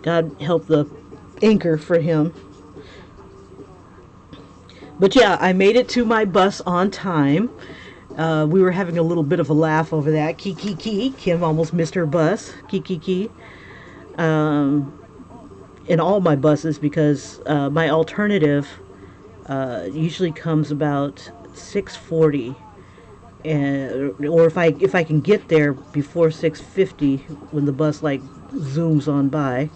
God help the anchor for him. But yeah, I made it to my bus on time. We were having a little bit of a laugh over that. Kiki. Kim almost missed her bus. Kiki. In all my buses, because my alternative usually comes about 6:40. Or if I can get there before 6:50 when the bus like zooms on by.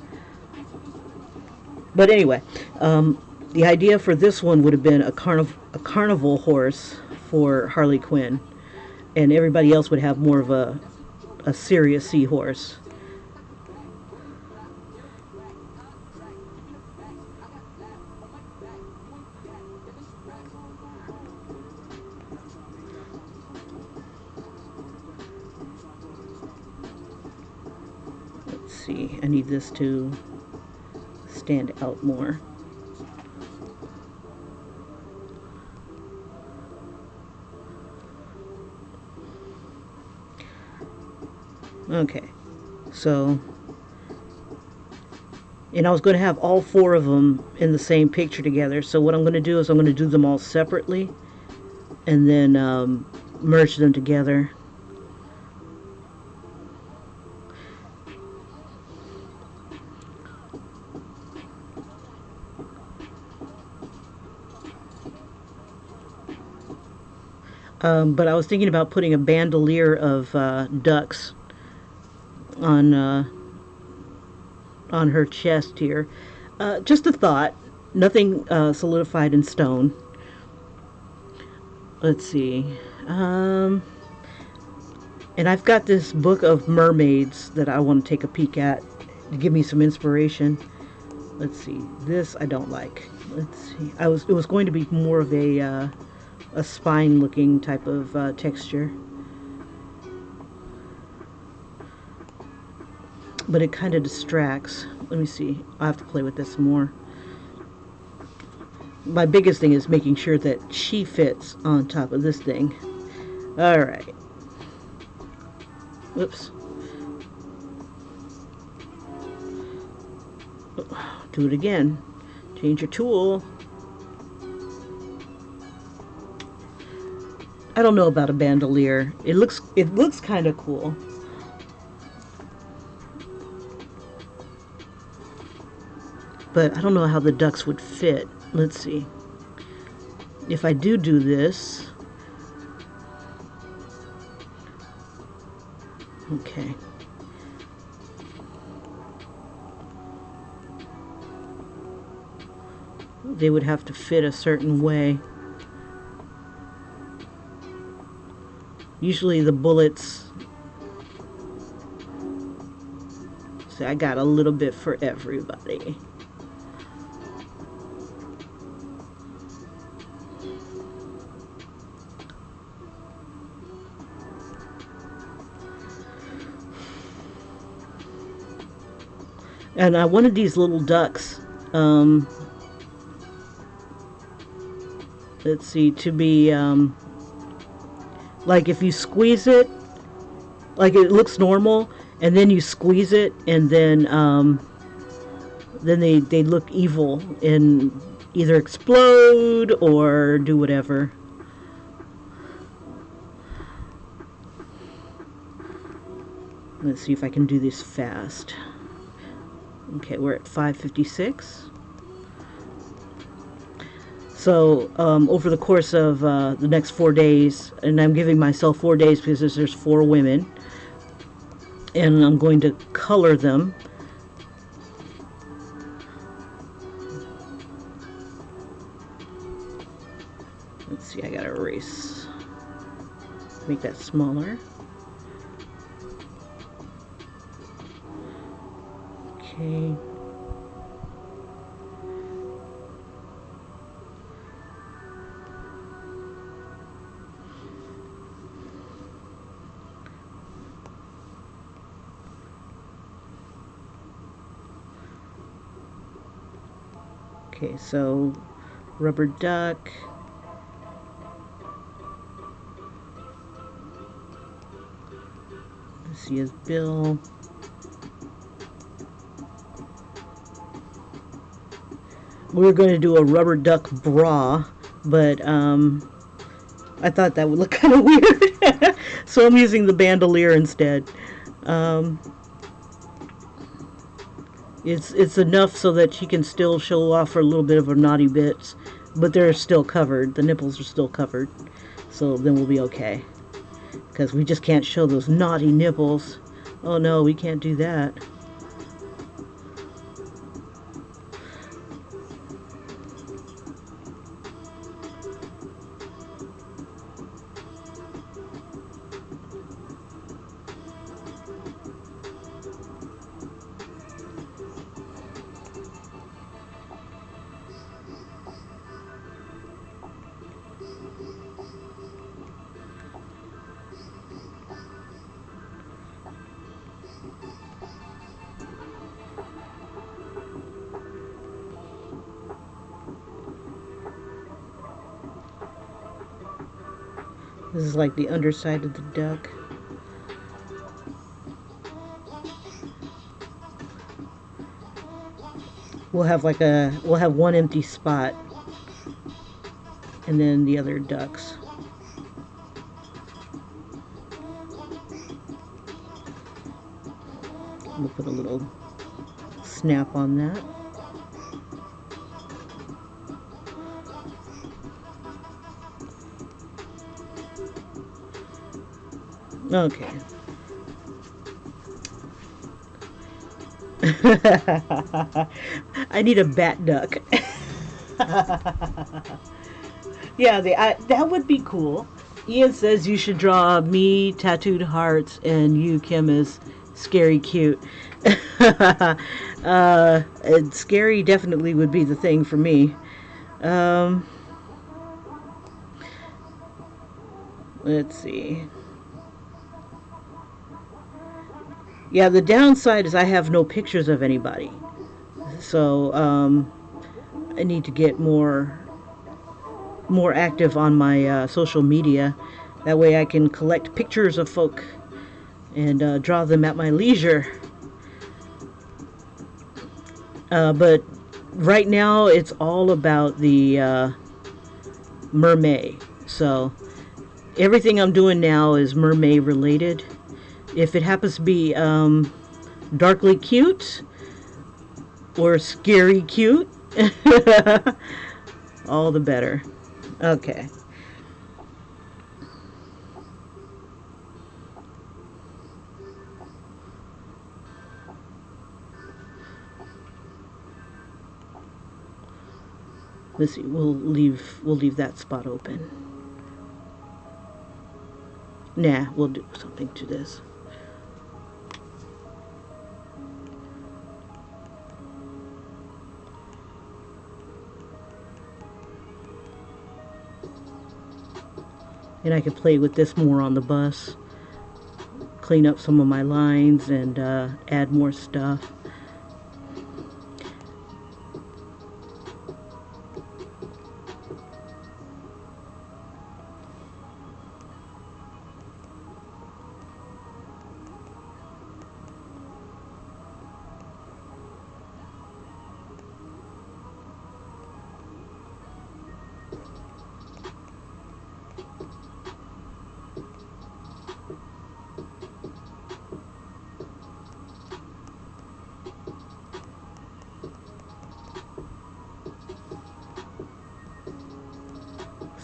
But anyway, the idea for this one would have been a carnival horse for Harley Quinn, and everybody else would have more of a serious seahorse. See, I need this to stand out more. Okay, so, and I was going to have all four of them in the same picture together, so what I'm going to do is I'm going to do them all separately and then merge them together. But I was thinking about putting a bandolier of ducks on her chest here. Just a thought. Nothing solidified in stone. Let's see. And I've got this book of mermaids that I want to take a peek at to give me some inspiration. Let's see. This I don't like. Let's see. It was going to be more of a spine looking type of texture, but it kind of distracts. Let me see. I'll have to play with this more. My biggest thing is making sure that she fits on top of this thing. Alright. Whoops. Do it again. Change your tool. I don't know about a bandolier. It looks kind of cool. But I don't know how the ducks would fit. Let's see. If I do this. Okay. They would have to fit a certain way. Usually the bullets, see, I got a little bit for everybody. And I wanted these little ducks, let's see, to be, like if you squeeze it, like it looks normal, and then you squeeze it, and then they look evil and either explode or do whatever. Let's see if I can do this fast. Okay, we're at 5:56. So over the course of the next 4 days, and I'm giving myself 4 days because there's 4 women, and I'm going to color them. Let's see, I gotta erase, make that smaller. Okay. Okay, so rubber duck. Let's see his bill. We were going to do a rubber duck bra, but I thought that would look kind of weird. So I'm using the bandolier instead. It's enough so that she can still show off her little bit of her naughty bits, but they're still covered. The nipples are still covered. So then we'll be okay. Because we just can't show those naughty nipples. Oh no, we can't do that. This is like the underside of the duck. We'll have one empty spot, and then the other ducks. We'll put a little snap on that. Okay. I need a bat duck. Yeah, that would be cool. Ian says you should draw me tattooed hearts and you, Kim, is scary cute. And scary definitely would be the thing for me. Let's see. Yeah, the downside is I have no pictures of anybody. So I need to get more active on my social media. That way I can collect pictures of folk and draw them at my leisure. But right now it's all about the Mermaid. So everything I'm doing now is Mermaid related. If it happens to be darkly cute or scary cute, all the better. Okay. Let's see, we'll leave that spot open. Nah, we'll do something to this. And I can play with this more on the bus, clean up some of my lines and add more stuff.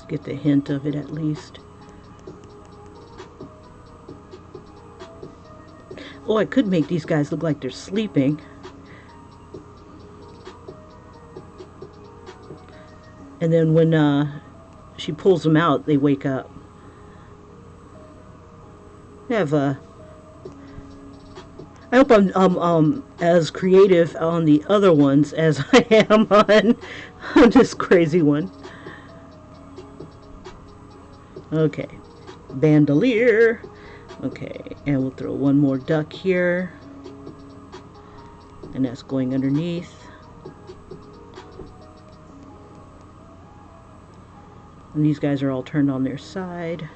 Let's get the hint of it at least. Oh, I could make these guys look like they're sleeping. And then when she pulls them out, they wake up. I hope I'm as creative on the other ones as I am on this crazy one. Okay, bandolier. Okay, and we'll throw one more duck here, and that's going underneath. And these guys are all turned on their side.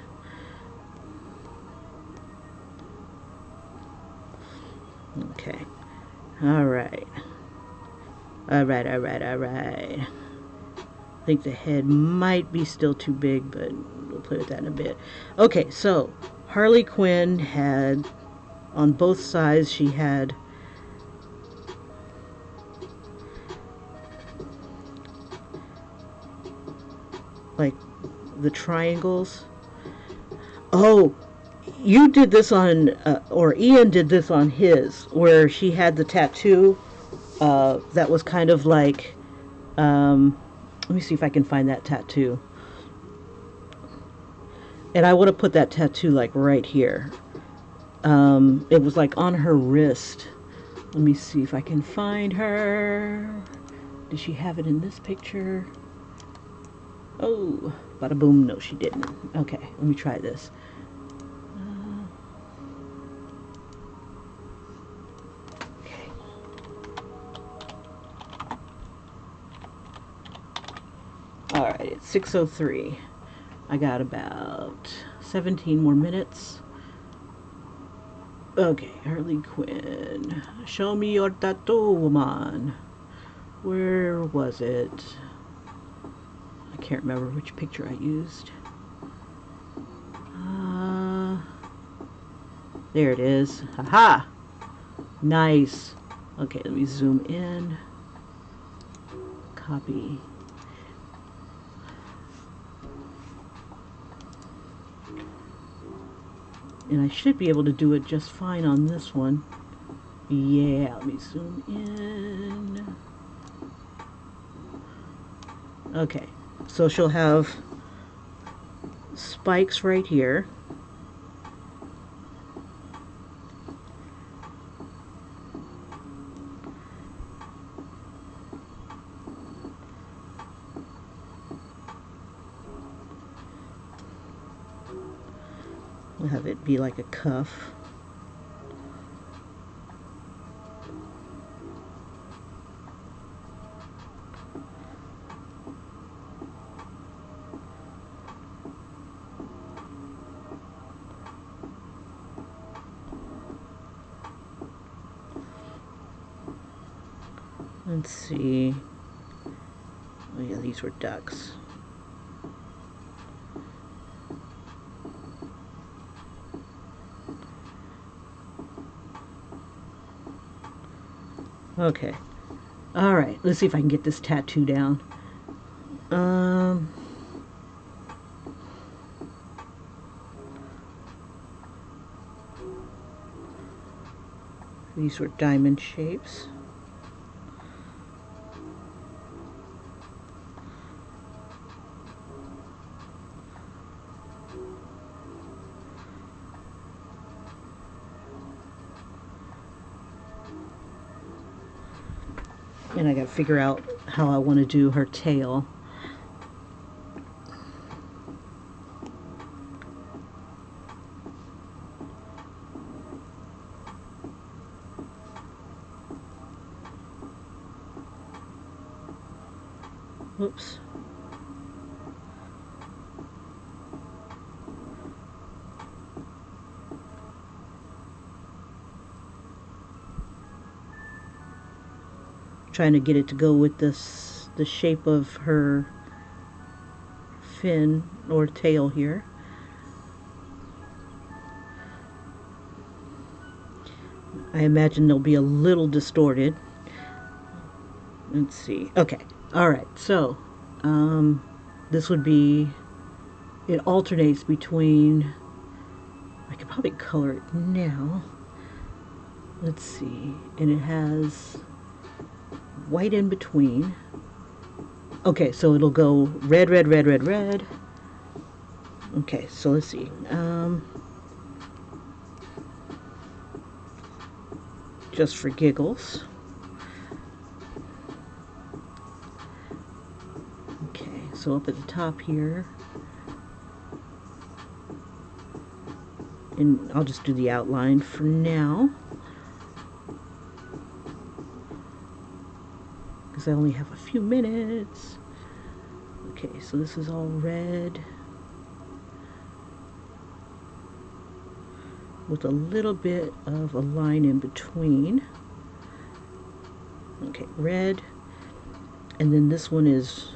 Okay. Alright. Alright. I think the head might be still too big, but we'll play with that in a bit. Okay, so Harley Quinn had, on both sides, she had like the triangles. Oh, you did this on, or Ian did this on his, where she had the tattoo that was kind of like, let me see if I can find that tattoo. And I would have put that tattoo like right here. It was like on her wrist. Let me see if I can find her. Did she have it in this picture? Oh, bada boom. No, she didn't. Okay, let me try this. Okay. Alright, it's 6:03. I got about 17 more minutes. Okay, Harley Quinn. Show me your tattoo, woman. Where was it? I can't remember which picture I used. There it is. Haha! Nice. Okay, let me zoom in. Copy. And I should be able to do it just fine on this one. Yeah, let me zoom in. Okay, so she'll have spikes right here. We'll have it be like a cuff. Let's see. Oh yeah, these were ducks. Okay. Alright, let's see if I can get this tattoo down. These were diamond shapes. And I gotta figure out how I want to do her tail. Whoops. Trying to get it to go with this, the shape of her fin or tail here. I imagine they'll be a little distorted. Let's see. Okay. All right. So this would be it alternates between, I could probably color it now. Let's see, and it has white in between. Okay, so it'll go red, red, red, red, red. Okay, so let's see. Just for giggles. Okay, so up at the top here, and I'll just do the outline for now, because I only have a few minutes. Okay, so this is all red with a little bit of a line in between. Okay, red, and then this one is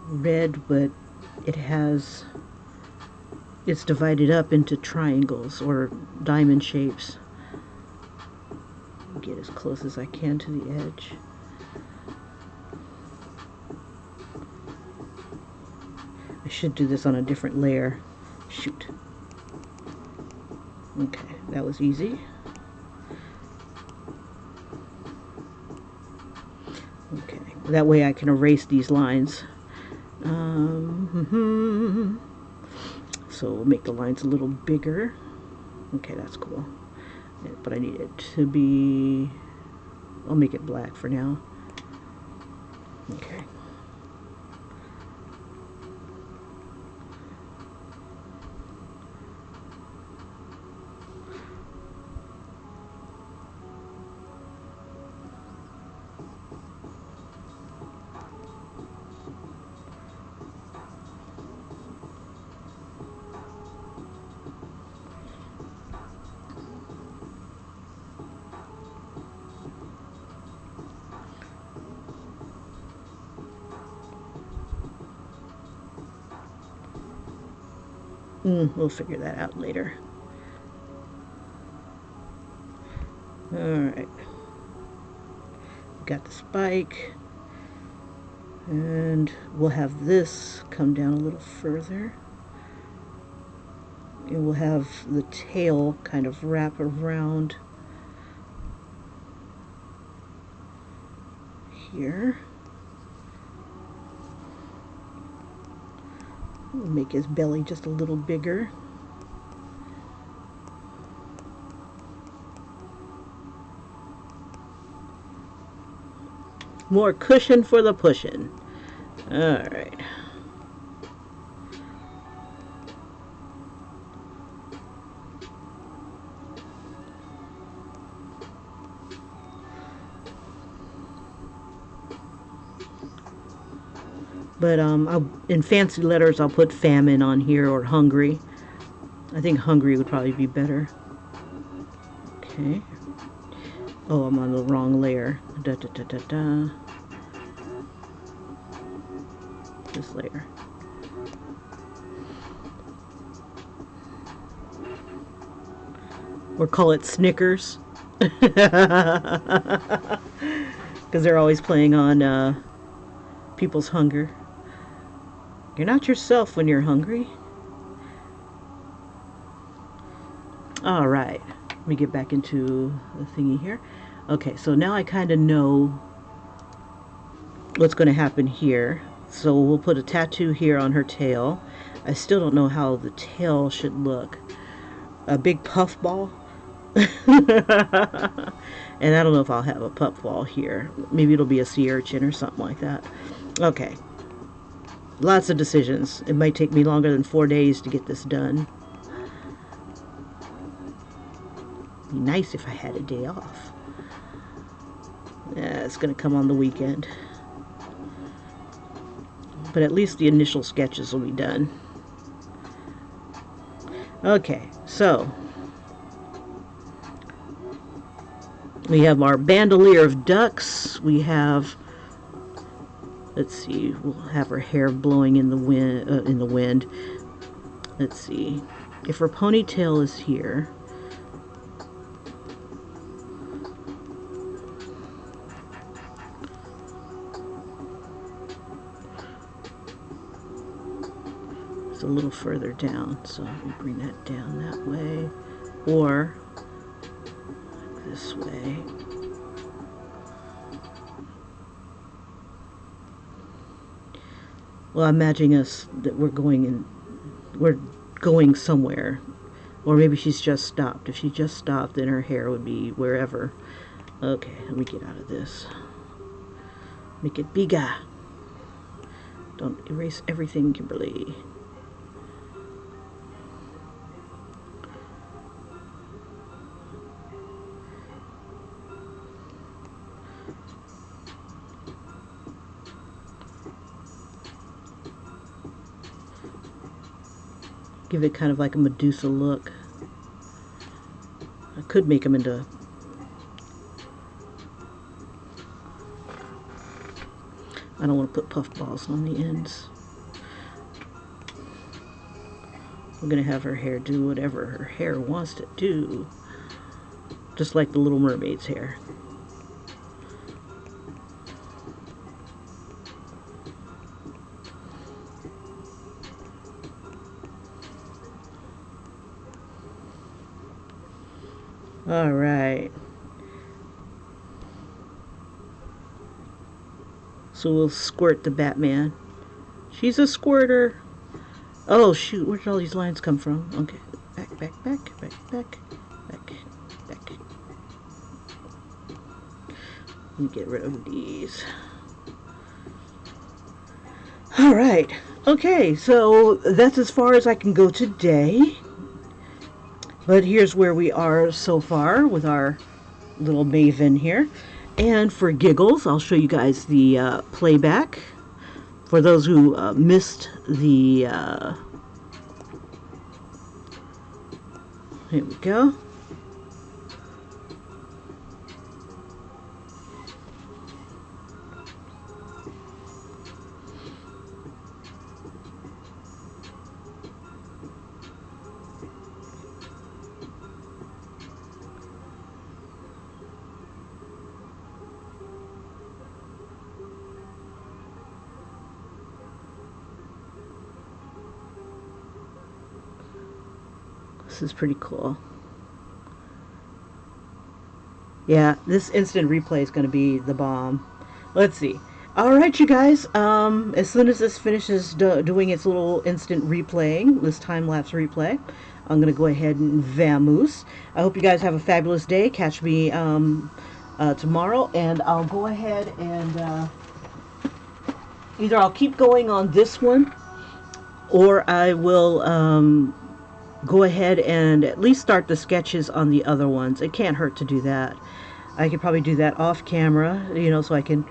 red, but it's divided up into triangles or diamond shapes. Get as close as I can to the edge. I should do this on a different layer. Shoot. Okay, that was easy. Okay, that way I can erase these lines. So we'll make the lines a little bigger. Okay, that's cool. But I need it to be, I'll make it black for now. Okay. We'll figure that out later. Alright. Got the spike. And we'll have this come down a little further. And we'll have the tail kind of wrap around here. We'll make his belly just a little bigger. More cushion for the pushing. Alright. But in fancy letters, I'll put famine on here, or hungry. I think hungry would probably be better. Okay. Oh, I'm on the wrong layer. Da, da, da, da, da. This layer. Or call it Snickers. Because they're always playing on people's hunger. You're not yourself when you're hungry. Alright, let me get back into the thingy here. Okay, so now I kind of know what's going to happen here. So we'll put a tattoo here on her tail. I still don't know how the tail should look. A big puff ball? And I don't know if I'll have a puff ball here. Maybe it'll be a sea urchin or something like that. Okay. Lots of decisions. It might take me longer than 4 days to get this done. Be nice if I had a day off. Yeah, it's going to come on the weekend. But at least the initial sketches will be done. Okay, so we have our bandolier of ducks. We have, let's see, we'll have her hair blowing in the wind. Let's see, if her ponytail is here, It's a little further down, so we bring that down that way, or this way. Well, I'm imagining us that we're going somewhere, or maybe she's just stopped. If she just stopped, then her hair would be wherever. Okay, let me get out of this. Make it bigger. Don't erase everything, Kimberly. Give it kind of like a Medusa look. I could make them into... I don't want to put puff balls on the ends. We're going to have her hair do whatever her hair wants to do. Just like the Little Mermaid's hair. All right. So we'll squirt the Batman. She's a squirter. Oh shoot, where did all these lines come from? Okay. Back, back, back, back, back, back, back. Let me get rid of these. All right. Okay, so that's as far as I can go today. But here's where we are so far with our little maven here. And for giggles, I'll show you guys the playback. For those who missed the... here we go. This is pretty cool. Yeah, this instant replay is going to be the bomb. Let's see. Alright, you guys. As soon as this finishes doing its little instant replaying, this time-lapse replay, I'm going to go ahead and vamoose. I hope you guys have a fabulous day. Catch me tomorrow, and I'll go ahead and either I'll keep going on this one, or I will... go ahead and at least start the sketches on the other ones. It can't hurt to do that. I could probably do that off camera, you know, so I can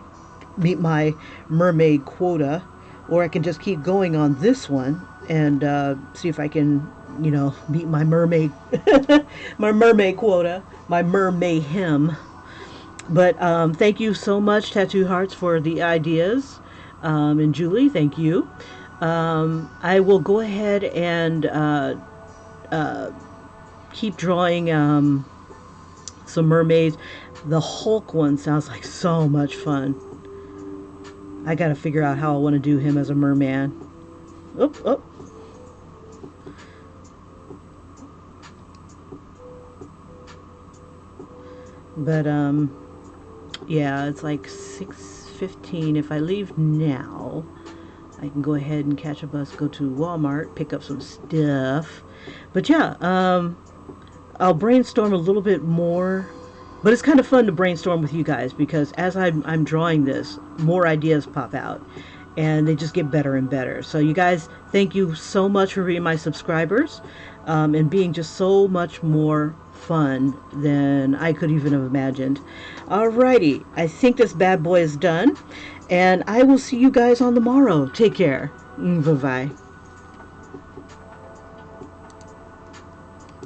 meet my mermaid quota, or I can just keep going on this one and see if I can, you know, meet my mermaid my mermaid quota, my MerMayhem. But thank you so much, Tattoo Hearts, for the ideas, and Julie, thank you. I will go ahead and keep drawing some mermaids. The Hulk one sounds like so much fun. I gotta figure out how I want to do him as a merman. Oop, oop. But yeah, it's like 6:15. If I leave now, I can go ahead and catch a bus, go to Walmart, pick up some stuff. But yeah, I'll brainstorm a little bit more. But it's kind of fun to brainstorm with you guys, because as I'm drawing this, more ideas pop out. And they just get better and better. So you guys, thank you so much for being my subscribers. And being just so much more fun than I could even have imagined. Alrighty, I think this bad boy is done. And I will see you guys on the morrow. Take care. Bye-bye.